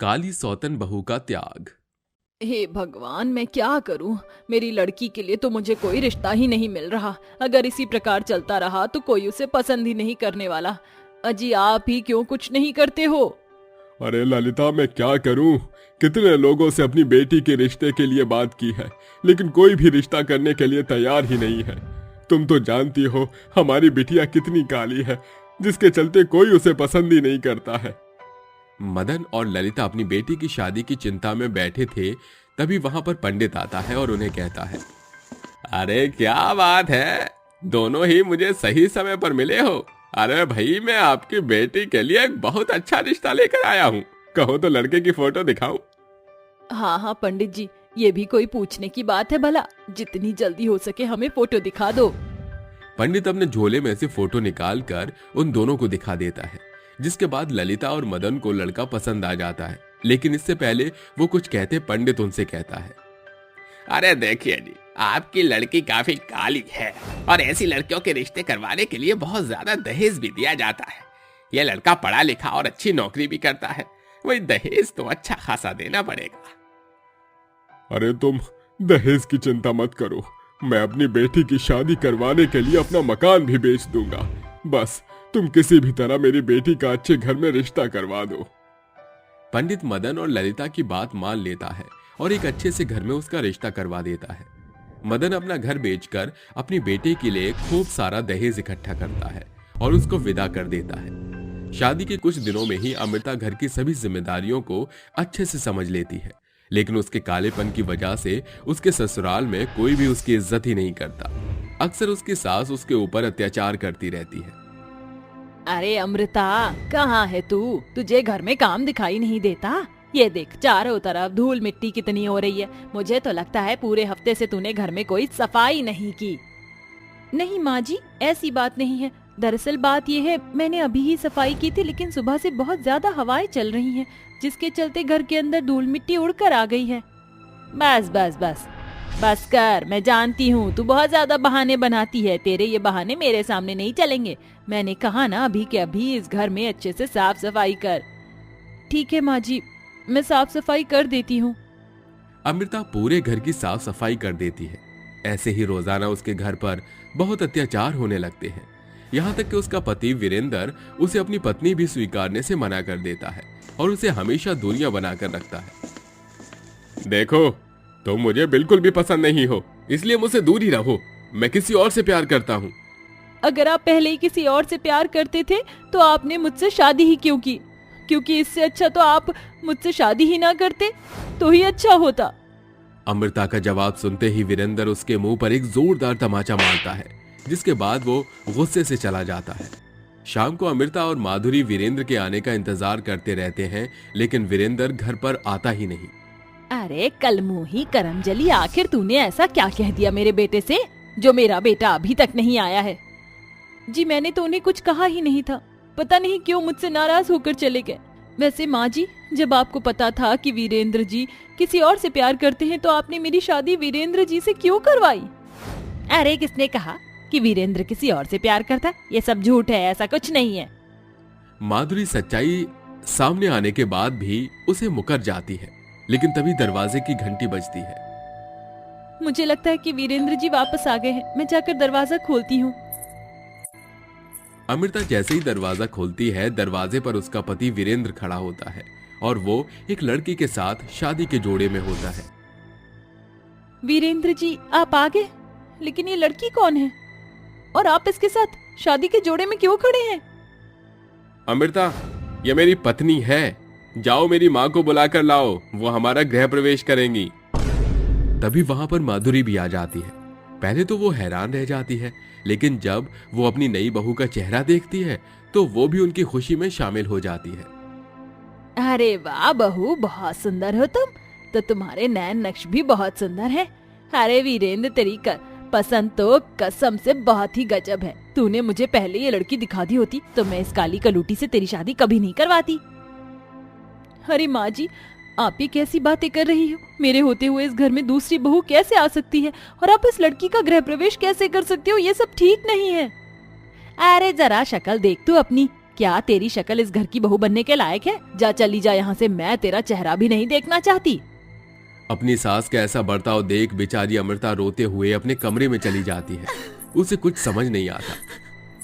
काली सौतन बहू का त्याग। हे भगवान, मैं क्या करूं? मेरी लड़की के लिए तो मुझे कोई रिश्ता ही नहीं मिल रहा। अगर इसी प्रकार चलता रहा तो कोई उसे पसंद ही नहीं करने वाला। अजी, आप ही क्यों कुछ नहीं करते हो? अरे ललिता, मैं क्या करूं? कितने लोगों से अपनी बेटी के रिश्ते के लिए बात की है, लेकिन कोई भी रिश्ता करने के लिए तैयार ही नहीं है। तुम तो जानती हो हमारी बिटिया कितनी काली है, जिसके चलते कोई उसे पसंद ही नहीं करता है। मदन और ललिता अपनी बेटी की शादी की चिंता में बैठे थे। तभी वहां पर पंडित आता है और उन्हें कहता है, अरे क्या बात है, दोनों ही मुझे सही समय पर मिले हो। अरे भाई, मैं आपकी बेटी के लिए एक बहुत अच्छा रिश्ता लेकर आया हूँ। कहो तो लड़के की फोटो दिखाऊं? हाँ हाँ पंडित जी, ये भी कोई पूछने की बात है भला? जितनी जल्दी हो सके हमें फोटो दिखा दो। पंडित अपने झोले में से फोटो निकाल कर उन दोनों को दिखा देता है, जिसके बाद ललिता और मदन को लड़का पसंद आ जाता है। लेकिन इससे पहले वो कुछ कहते पंडित उनसे कहता है, अरे देखिए जी, आपकी लड़की काफी काली है और ऐसी लड़कियों के रिश्ते करवाने के लिए बहुत ज्यादा दहेज भी दिया जाता है। यह लड़का पढ़ा लिखा और अच्छी नौकरी भी करता है, वही दहेज तो अच्छा खासा देना पड़ेगा। अरे तुम दहेज की चिंता मत करो, मैं अपनी बेटी की शादी करवाने के लिए अपना मकान भी बेच दूंगा। बस तुम किसी भी तरह मेरी बेटी का अच्छे घर में रिश्ता करवा दो। पंडित मदन और ललिता की बात मान लेता है और एक अच्छे से घर में उसका रिश्ता करवा देता है। मदन अपना घर बेचकर अपनी बेटे के लिए खूब सारा दहेज इकट्ठा करता है और उसको विदा कर देता है। शादी के कुछ दिनों में ही अमृता घर की सभी जिम्मेदारियों को अच्छे से समझ लेती है, लेकिन उसके कालेपन की वजह से उसके ससुराल में कोई भी उसकी इज्जत ही नहीं करता। अक्सर उसकी सास उसके ऊपर अत्याचार करती रहती है। अरे अमृता, कहाँ है तू? तुझे घर में काम दिखाई नहीं देता? ये देख, चारों तरफ धूल मिट्टी कितनी हो रही है। मुझे तो लगता है पूरे हफ्ते से तूने घर में कोई सफाई नहीं की। नहीं माँ जी, ऐसी बात नहीं है। दरअसल बात ये है, मैंने अभी ही सफाई की थी, लेकिन सुबह से बहुत ज्यादा हवाएं चल रही हैं, जिसके चलते घर के अंदर धूल मिट्टी उड़कर आ गई है। बस बस बस बस कर, मैं जानती हूँ तू बहुत ज्यादा बहाने बनाती है। तेरे ये बहाने मेरे सामने नहीं चलेंगे। मैंने कहा ना, अभी के अभी इस घर में अच्छे से साफ सफाई कर। ठीक है माँ जी, मैं साफ सफाई कर देती हूँ। अमृता पूरे घर की साफ सफाई कर देती है। ऐसे ही रोजाना उसके घर पर बहुत अत्याचार होने लगते हैं, यहाँ तक कि उसका पति वीरेंद्र उसे अपनी पत्नी भी स्वीकारने से मना कर देता है और उसे हमेशा दूरियां बनाकर रखता है। देखो, तुम मुझे बिल्कुल भी पसंद नहीं हो, इसलिए मुझसे दूर ही रहो। मैं किसी और से प्यार करता हूँ। अगर आप पहले ही किसी और से प्यार करते थे तो आपने मुझसे शादी ही क्यों की? क्योंकि इससे अच्छा तो आप मुझसे शादी ही ना करते तो ही अच्छा होता। अमृता का जवाब सुनते ही वीरेंद्र उसके मुंह पर एक जोरदार तमाचा मारता है, जिसके बाद वो गुस्से से चला जाता है। शाम को अमृता और माधुरी वीरेंद्र के आने का इंतजार करते रहते हैं, लेकिन वीरेंद्र घर पर आता ही नहीं। अरे कलमुही करमजली, आखिर तूने ऐसा क्या कह दिया मेरे बेटे से जो मेरा बेटा अभी तक नहीं आया है? जी मैंने तो उन्हें कुछ कहा ही नहीं था, पता नहीं क्यों मुझसे नाराज होकर चले गए। वैसे माँ जी, जब आपको पता था कि वीरेंद्र जी किसी और से प्यार करते हैं तो आपने मेरी शादी वीरेंद्र जी से क्यों करवाई? अरे किसने कहा कि वीरेंद्र किसी और से प्यार करता? ये सब झूठ है, ऐसा कुछ नहीं है। माधुरी सच्चाई सामने आने के बाद भी उसे मुकर जाती है, लेकिन तभी दरवाजे की घंटी बजती है। मुझे लगता है कि वीरेंद्र जी वापस आ गए हैं, मैं जाकर दरवाजा खोलती हूँ। अमृता जैसे ही दरवाजा खोलती है, दरवाजे पर उसका पति वीरेंद्र खड़ा होता है और वो एक लड़की के साथ शादी के जोड़े में होता है। वीरेंद्र जी, आप आ गए? लेकिन ये लड़की कौन है और आप इसके साथ शादी के जोड़े में क्यों खड़े हैं? अमृता, ये मेरी पत्नी है। जाओ मेरी माँ को बुलाकर लाओ, वो हमारा गृह प्रवेश करेंगी। तभी वहां पर माधुरी भी आ जाती है। पहले तो वो हैरान रह जाती है, लेकिन जब वो अपनी नई बहू का चेहरा देखती है तो वो भी उनकी खुशी में शामिल हो जाती है। अरे वाह बहू, बहुत सुंदर हो तुम तो। तुम्हारे नैन नक्श भी बहुत सुंदर है। अरे वीरेंद्र, तेरी पसंद तो कसम से बहुत ही गजब है। तूने मुझे पहले ये लड़की दिखा दी होती तो मैं इस काली कलूटी से तेरी शादी कभी नहीं करवाती। अरे माँ जी, आप ही कैसी बातें कर रही हो? मेरे होते हुए इस घर में दूसरी बहू कैसे आ सकती है और आप इस लड़की का गृह प्रवेश कैसे कर सकते हो? ये सब ठीक नहीं है। अरे जरा शक्ल देख तू अपनी, क्या तेरी शक्ल इस घर की बहू बनने के लायक है? जा चली जा यहाँ से, मैं तेरा चेहरा भी नहीं देखना चाहती। अपनी सास का ऐसा बर्ताव देख बेचारी अमृता रोते हुए अपने कमरे में चली जाती है। उसे कुछ समझ नहीं आता।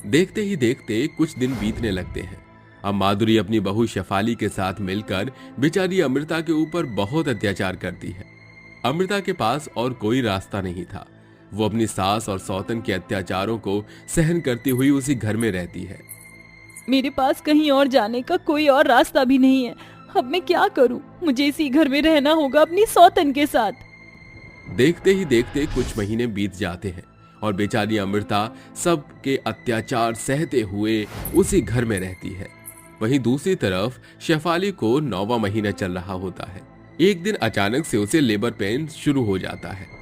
देखते ही देखते कुछ दिन बीतने लगते हैं। अब माधुरी अपनी बहू शेफाली के साथ मिलकर बेचारी अमृता के ऊपर बहुत अत्याचार करती है। अमृता के पास और कोई रास्ता नहीं था। वो अपनी सास और सौतन के अत्याचारों को सहन करती हुई उसी घर में रहती है। मेरे पास कहीं और जाने का कोई और रास्ता भी नहीं है। अब मैं क्या करूं? मुझे इसी घर में रहना होगा अपनी सौतन के साथ। देखते ही देखते कुछ महीने बीत जाते हैं और बेचारी अमृता सबके अत्याचार सहते हुए उसी घर में रहती है। वहीं दूसरी तरफ शेफाली को 9वां महीना चल रहा होता है। एक दिन अचानक से उसे लेबर पेन शुरू हो जाता है।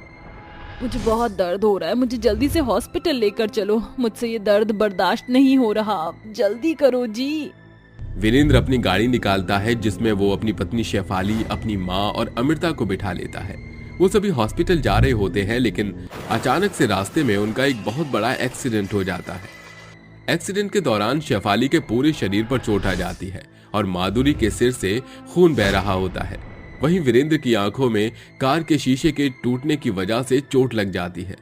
मुझे बहुत दर्द हो रहा है, मुझे जल्दी से हॉस्पिटल लेकर चलो। मुझसे ये दर्द बर्दाश्त नहीं हो रहा, जल्दी करो जी। वीरेंद्र अपनी गाड़ी निकालता है जिसमें वो अपनी पत्नी शेफाली, अपनी माँ और अमृता को बिठा लेता है। वो सभी हॉस्पिटल जा रहे होते हैं, लेकिन अचानक से रास्ते में उनका एक बहुत बड़ा एक्सीडेंट हो जाता है। एक्सीडेंट के दौरान शेफाली के पूरे शरीर पर चोट आ जाती है और माधुरी के सिर से खून बह रहा होता है। वहीं वीरेंद्र की आंखों में कार के शीशे के टूटने की वजह से चोट लग जाती है।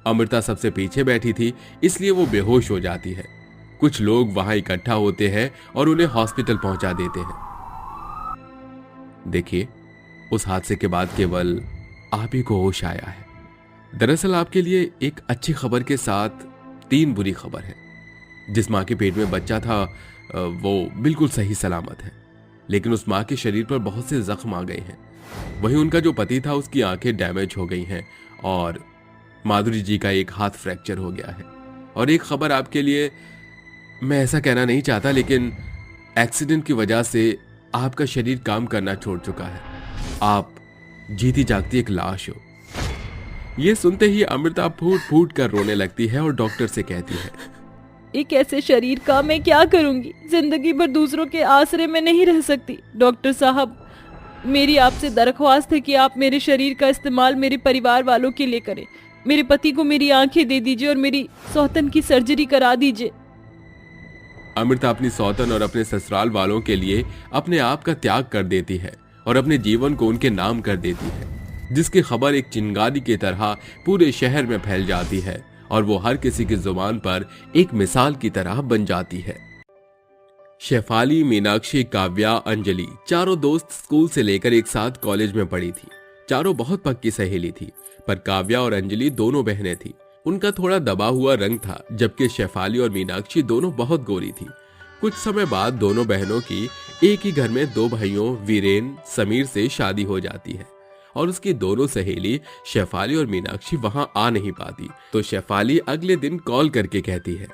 अमृता सबसे पीछे बैठी थी, इसलिए वो बेहोश हो जाती है। कुछ लोग वहां इकट्ठा होते हैं और उन्हें हॉस्पिटल पहुंचा देते हैं। देखिए, उस हादसे के बाद केवल आप ही को होश आया है। दरअसल आपके लिए एक अच्छी खबर के साथ 3 बुरी खबर है। जिस मां के पेट में बच्चा था वो बिल्कुल सही सलामत है, लेकिन उस मां के शरीर पर बहुत से जख्म आ गए हैं। वहीं उनका जो पति था उसकी आंखें डैमेज हो गई हैं और माधुरी जी का एक हाथ फ्रैक्चर हो गया है। और एक खबर आपके लिए, मैं ऐसा कहना नहीं चाहता, लेकिन एक्सीडेंट की वजह से आपका शरीर काम करना छोड़ चुका है। आप जीती जागती एक लाश हो। यह सुनते ही अमृता फूट फूट कर रोने लगती है और डॉक्टर से कहती है, एक ऐसे शरीर का मैं क्या करूंगी? जिंदगी भर दूसरों के आसरे में नहीं रह सकती। डॉक्टर साहब, मेरी आपसे दरख्वास्त है कि आप मेरे शरीर का इस्तेमाल मेरे परिवार वालों के लिए करें। मेरे पति को मेरी आंखें दे दीजिए और मेरी सौतन की सर्जरी करा दीजिए। अमृता अपनी सौतन और अपने ससुराल वालों के लिए अपने आप का त्याग कर देती है और अपने जीवन को उनके नाम कर देती है, जिसकी खबर एक चिंगारी की तरह पूरे शहर में फैल जाती है और वो हर किसी की जुबान पर एक मिसाल की तरह बन जाती है। शेफाली, मीनाक्षी, काव्या, अंजलि चारों दोस्त स्कूल से लेकर एक साथ कॉलेज में पढ़ी थी। चारों बहुत पक्की सहेली थी, पर काव्या और अंजलि दोनों बहनें थी। उनका थोड़ा दबा हुआ रंग था, जबकि शेफाली और मीनाक्षी दोनों बहुत गोरी थी। कुछ समय बाद दोनों बहनों की एक ही घर में 2 भाइयों वीरेन, समीर से शादी हो जाती है और उसकी दोनों सहेली शेफाली और मीनाक्षी वहां आ नहीं पाती। तो शेफाली अगले दिन कॉल करके कहती है,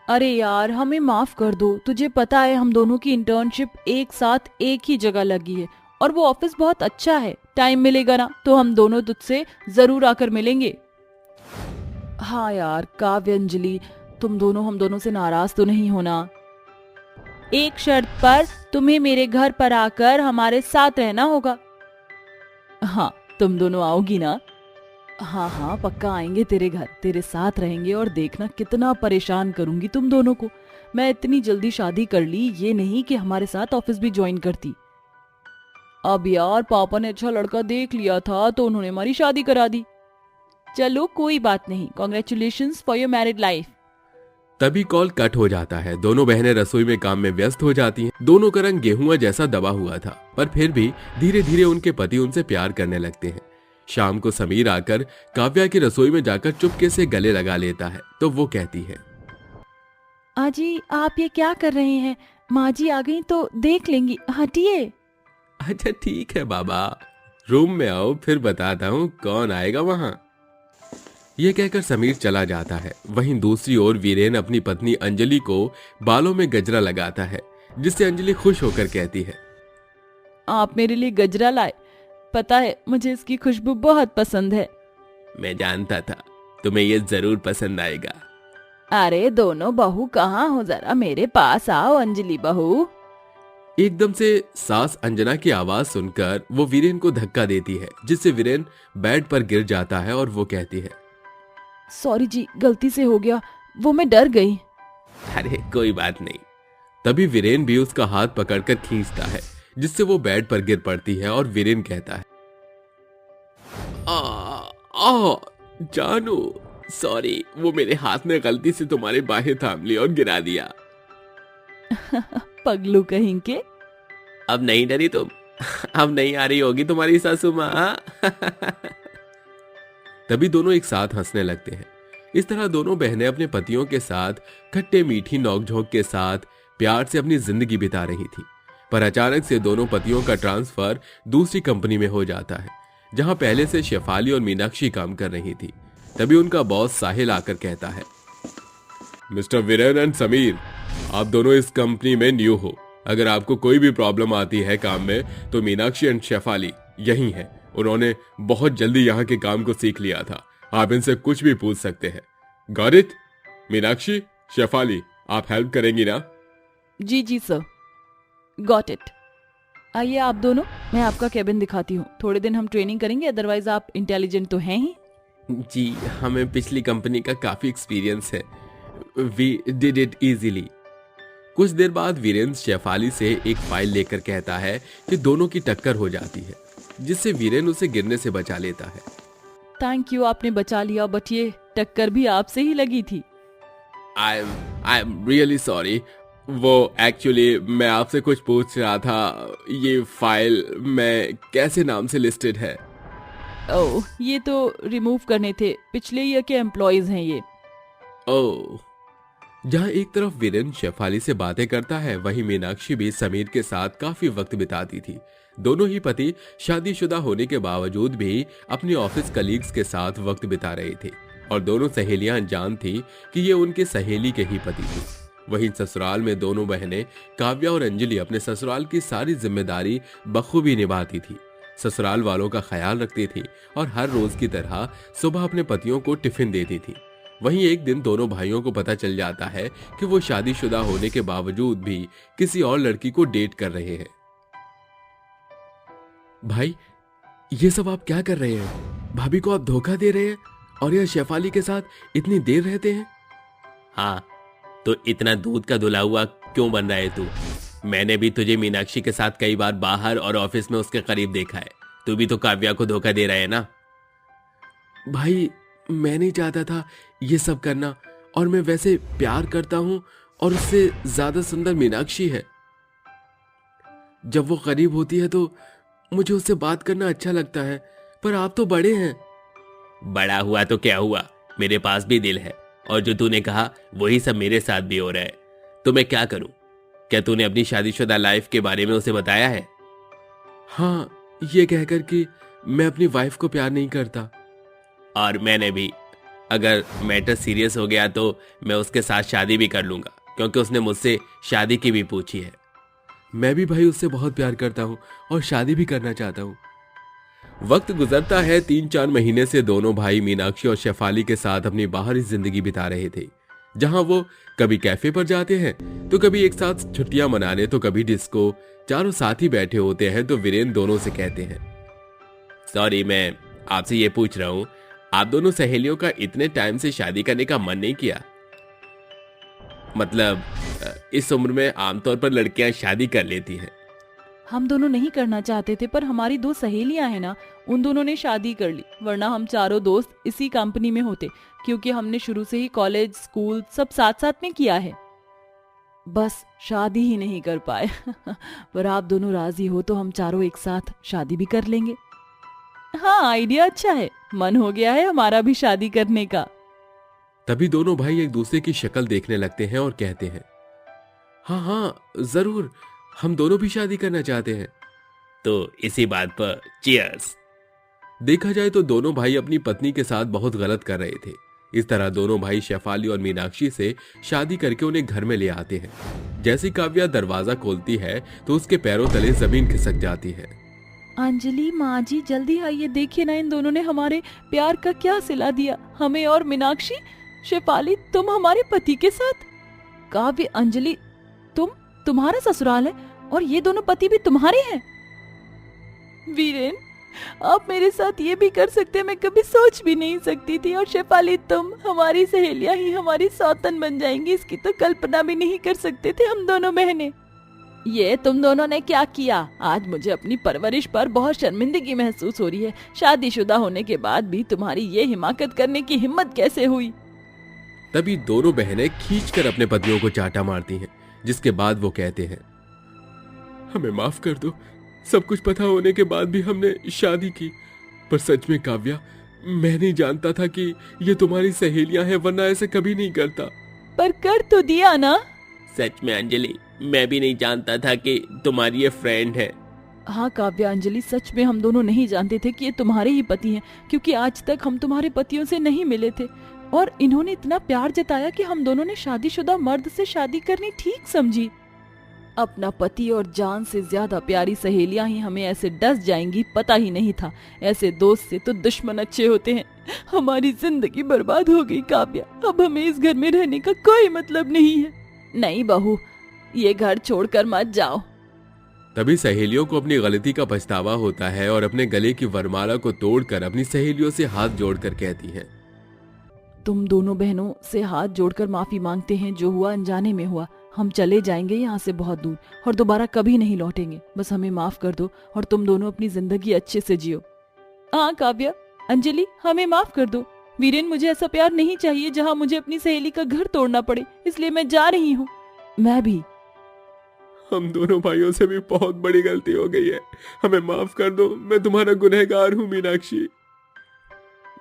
अरे यार, हमें माफ कर दो। तुझे पता है हम दोनों की इंटर्नशिप एक साथ एक ही जगह लगी है और वो ऑफिस बहुत अच्छा है। टाइम मिलेगा ना तो हम दोनों तुझसे जरूर आकर मिलेंगे। हाँ यार, काव्य, अंजलि, तुम दोनों हम दोनों से नाराज तो नहीं होना। एक शर्त पर, तुम्हें मेरे घर पर आकर हमारे साथ रहना होगा। हाँ, तुम दोनों आओगी ना? हाँ हाँ, पक्का आएंगे तेरे घर, तेरे साथ रहेंगे और देखना कितना परेशान करूंगी तुम दोनों को। मैं इतनी जल्दी शादी कर ली, ये नहीं कि हमारे साथ ऑफिस भी ज्वाइन करती। अब यार, पापा ने अच्छा लड़का देख लिया था तो उन्होंने हमारी शादी करा दी। चलो कोई बात नहीं, congratulations for your married life. तभी कॉल कट हो जाता है। दोनों बहनें रसोई में काम में व्यस्त हो जाती हैं। दोनों का रंग गेहुआ जैसा दबा हुआ था, पर फिर भी धीरे धीरे उनके पति उनसे प्यार करने लगते हैं। शाम को समीर आकर काव्या की रसोई में जाकर चुपके से गले लगा लेता है तो वो कहती है, आजी आप ये क्या कर रहे हैं? माँ जी आ गई तो देख लेंगी, हटिए। अच्छा ठीक है बाबा, रूम में आओ, फिर बताता हूँ कौन आएगा वहां। यह कहकर समीर चला जाता है। वहीं दूसरी ओर वीरेन अपनी पत्नी अंजलि को बालों में गजरा लगाता है, जिससे अंजलि खुश होकर कहती है, आप मेरे लिए गजरा लाए। पता है, मुझे इसकी खुशबू बहुत पसंद है। मैं जानता था तुम्हें ये जरूर पसंद आएगा। अरे दोनों बहू कहाँ हो? जरा मेरे पास आओ अंजलि बहू। एकदम से सास अंजना की आवाज सुनकर वो वीरेन को धक्का देती है, जिससे वीरेन बेड पर गिर जाता है और वो कहती है, सॉरी जी, गलती से हो गया, वो मैं डर गई। अरे कोई बात नहीं, तभी वीरेन भी उसका हाथ पकड़कर खींचता है, जिससे वो बेड पर गिर पड़ती है और वीरेन कहता है, जानू, सॉरी, वो मेरे हाथ में गलती से तुम्हारी बाहें थाम ली और गिरा दिया। पगलू कहीं के। अब नहीं डरी तुम? अब नहीं आ रही होगी तुम्हारी सासू माँ? तभी दोनों एक साथ हंसने लगते हैं। इस तरह दोनों बहनें अपने पतियों के साथ खट्टे मीठी नोकझोंक के साथ प्यार से अपनी जिंदगी बिता रही थी। पर अचानक से दोनों पतियों का ट्रांसफर दूसरी कंपनी में हो जाता है, जहां पहले से शेफाली और मीनाक्षी काम कर रही थी। तभी उनका बॉस साहिल आकर कहता है, मिस्टर वीरेन एंड समीर, आप दोनों इस कंपनी में न्यू हो। अगर आपको कोई भी प्रॉब्लम आती है काम में तो मीनाक्षी एंड शेफाली यही है। उन्होंने बहुत जल्दी यहाँ के काम को सीख लिया था। आप इनसे कुछ भी पूछ सकते हैं। Got it? मीनाक्षी, शेफाली, आप हेल्प करेंगी ना? जी जी सर, गॉट इट। आइए आप दोनों, मैं आपका केबिन दिखाती हूँ। थोड़े दिन हम ट्रेनिंग करेंगे, अदरवाइज आप इंटेलिजेंट तो हैं ही। जी, हमें पिछली कंपनी का काफी एक्सपीरियंस है। We did it easily. कुछ देर बाद वीरेंद्र शेफाली से एक फाइल लेकर कहता है कि दोनों की टक्कर हो जाती है, जिससे वीरेन उसे गिरने से बचा लेता है। थैंक यू, आपने बचा लिया, बट ये टक्कर भी आपसे ही लगी थी। I am really sorry. वो एक्चुअली मैं आपसे कुछ पूछ रहा था, ये फाइल में कैसे नाम से लिस्टेड है? ओह, ये तो रिमूव करने थे, पिछले ईयर के एम्प्लॉयज हैं ये। ओह। जहां एक तरफ वीरेन शेफाली से बातें करता है, वहीं मीनाक्षी भी समीर के साथ काफी वक्त बिताती थी। दोनों ही पति शादीशुदा होने के बावजूद भी अपने ऑफिस कलीग्स के साथ वक्त बिता रहे थे और दोनों सहेलियां जान थी कि ये उनके सहेली के ही पति थे। वहीं ससुराल में दोनों बहनें काव्या और अंजलि अपने ससुराल की सारी जिम्मेदारी बखूबी निभाती थी, ससुराल वालों का ख्याल रखती थी और हर रोज की तरह सुबह अपने पतियों को टिफिन देती थी। वहीं एक दिन दोनों भाइयों को पता चल जाता है कि वो शादीशुदा होने के बावजूद भी किसी और लड़की को डेट कर रहे हैं। भाई, ये सब आप क्या कर रहे हैं? भाभी को आप धोखा दे रहे हैं और यह शेफाली के साथ इतनी देर रहते हैं? हाँ, तो इतना दूध का धुला हुआ क्यों बन रहा है तू? मैंने भी तुझे मीनाक्षी के साथ कई बार बाहर और ऑफिस में उसके करीब देखा है। तू भी तो काव्या को धोखा दे रहा है ना? भाई, मैं नहीं चाहता था ये सब करना, और मैं वैसे प्यार करता हूं और उससे ज्यादा सुंदर मीनाक्षी है। जब वो करीब होती है तो मुझे उससे बात करना अच्छा लगता है, पर आप तो बड़े हैं। बड़ा हुआ तो क्या हुआ, मेरे पास भी दिल है और जो तूने कहा वही सब मेरे साथ भी हो रहा है। तो मैं क्या करूं? क्या तूने अपनी शादीशुदा लाइफ के बारे में उसे बताया है? हाँ, ये कहकर कि मैं अपनी वाइफ को प्यार नहीं करता। और मैंने भी। अगर मैटर सीरियस हो गया तो मैं उसके साथ शादी भी कर लूंगा, क्योंकि उसने मुझसे शादी की भी पूछी है। मैं भी भाई उससे बहुत प्यार करता हूँ और शादी भी करना चाहता हूँ। वक्त गुजरता है। 3-4 महीने से दोनों भाई मीनाक्षी और शेफाली के साथ अपनी बाहरी जिंदगी बिता रहे थे, जहां वो कभी कैफे पर जाते हैं तो कभी एक साथ छुट्टियां मनाने, तो कभी डिस्को। चारों साथ ही बैठे होते हैं तो वीरेन दोनों से कहते हैं, सॉरी, मैं आपसे ये पूछ रहा हूं, आप दोनों सहेलियों का इतने टाइम से शादी करने का मन नहीं किया? मतलब इस उम्र में आमतौर पर लड़कियां शादी कर लेती हैं। हम दोनों नहीं करना चाहते थे, पर हमारी 2 सहेलियां हैं ना, उन दोनों ने शादी कर ली, वरना हम चारों दोस्त इसी कंपनी में होते, क्योंकि हमने शुरू से ही कॉलेज स्कूल सब साथ साथ में किया है। बस शादी ही नहीं कर पाए। पर आप दोनों राजी हो तो हम चारों एक साथ शादी भी कर लेंगे। हाँ, आइडिया अच्छा है, मन हो गया है हमारा भी शादी करने का। तभी दोनों भाई एक दूसरे की शक्ल देखने लगते हैं और कहते हैं, हाँ हाँ जरूर, हम दोनों भी शादी करना चाहते हैं। तो इसी बात पर चीयर्स। देखा जाए तो दोनों भाई अपनी पत्नी के साथ बहुत गलत कर रहे थे। इस तरह दोनों भाई शेफाली और मीनाक्षी से शादी करके उन्हें घर में ले आते हैं। जैसी काव्या दरवाजा खोलती है तो उसके पैरों तले जमीन खिसक जाती है। अंजलि, माँ जी जल्दी आइए, देखिए ना इन दोनों ने हमारे प्यार का क्या सिला दिया, हमें और मीनाक्षी। शेफाली, तुम हमारे पति के साथ। काव्य, अंजलि, तुम्हारा ससुराल है और ये दोनों पति भी तुम्हारे हैं। वीरेन, आप मेरे साथ ये भी कर सकते, मैं कभी सोच भी नहीं सकती थी। और शेफाली, तुम, हमारी सहेलियां ही हमारी सौतन बन जाएंगी, इसकी तो कल्पना भी नहीं कर सकते थे हम दोनों बहनें। ये तुम दोनों ने क्या किया? आज मुझे अपनी परवरिश पर बहुत शर्मिंदगी महसूस हो रही है। शादीशुदा होने के बाद भी तुम्हारी ये हिमाकत करने की हिम्मत कैसे हुई? तभी दोनों बहनें खींचकर अपने पतियों को चाटा मारती हैं, जिसके बाद वो कहते हैं, हमें माफ कर दो, सब कुछ पता होने के बाद भी हमने शादी की। पर सच में काव्या, मैं नहीं जानता था कि ये तुम्हारी सहेलियां हैं, वरना ऐसे कभी नहीं करता। पर कर तो दिया ना। सच में अंजलि, मैं भी नहीं जानता था कि तुम्हारी ये फ्रेंड है। हाँ काव्या, अंजलि, सच में हम दोनों नहीं जानते थे कि ये तुम्हारे ही पति हैं, क्योंकि आज तक हम तुम्हारे पतियों से नहीं मिले थे। और इन्होंने इतना प्यार जताया कि हम दोनों ने शादीशुदा मर्द से शादी करनी ठीक समझी। अपना पति और जान से ज्यादा प्यारी सहेलियां ही हमें ऐसे डस जाएंगी, पता ही नहीं था। ऐसे दोस्त से तो दुश्मन अच्छे होते हैं। हमारी जिंदगी बर्बाद हो गई काव्या, अब हमें इस घर में रहने का कोई मतलब नहीं है। नहीं बहू, ये घर छोड़कर मत जाओ। तभी सहेलियों को अपनी गलती का पछतावा होता है और अपने गले की वरमाला को तोड़कर अपनी सहेलियों से हाथ जोड़कर कहती हैं, तुम दोनों बहनों से हाथ जोड़कर माफी मांगते हैं। जो हुआ अनजाने में हुआ। हम चले जाएंगे यहाँ से बहुत दूर और दोबारा कभी नहीं लौटेंगे। बस हमें माफ कर दो और तुम दोनों अपनी जिंदगी अच्छे से जियो। हाँ काव्या, अंजलि, हमें माफ कर दो। वीरेन, मुझे ऐसा प्यार नहीं चाहिए जहाँ मुझे अपनी सहेली का घर तोड़ना पड़े, इसलिए मैं जा रही हूँ। मैं भी। हम दोनों भाइयों से भी बहुत बड़ी गलती हो गई है, हमें माफ कर दो। मैं तुम्हारा गुनहगार हूँ मीनाक्षी।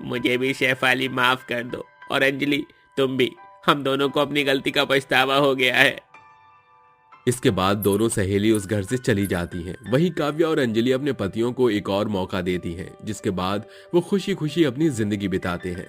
मुझे भी शेफाली माफ कर दो, और अंजलि तुम भी। हम दोनों को अपनी गलती का पछतावा हो गया है। इसके बाद दोनों सहेली उस घर से चली जाती हैं। वहीं काव्या और अंजलि अपने पतियों को एक और मौका देती हैं, जिसके बाद वो खुशी खुशी अपनी जिंदगी बिताते हैं।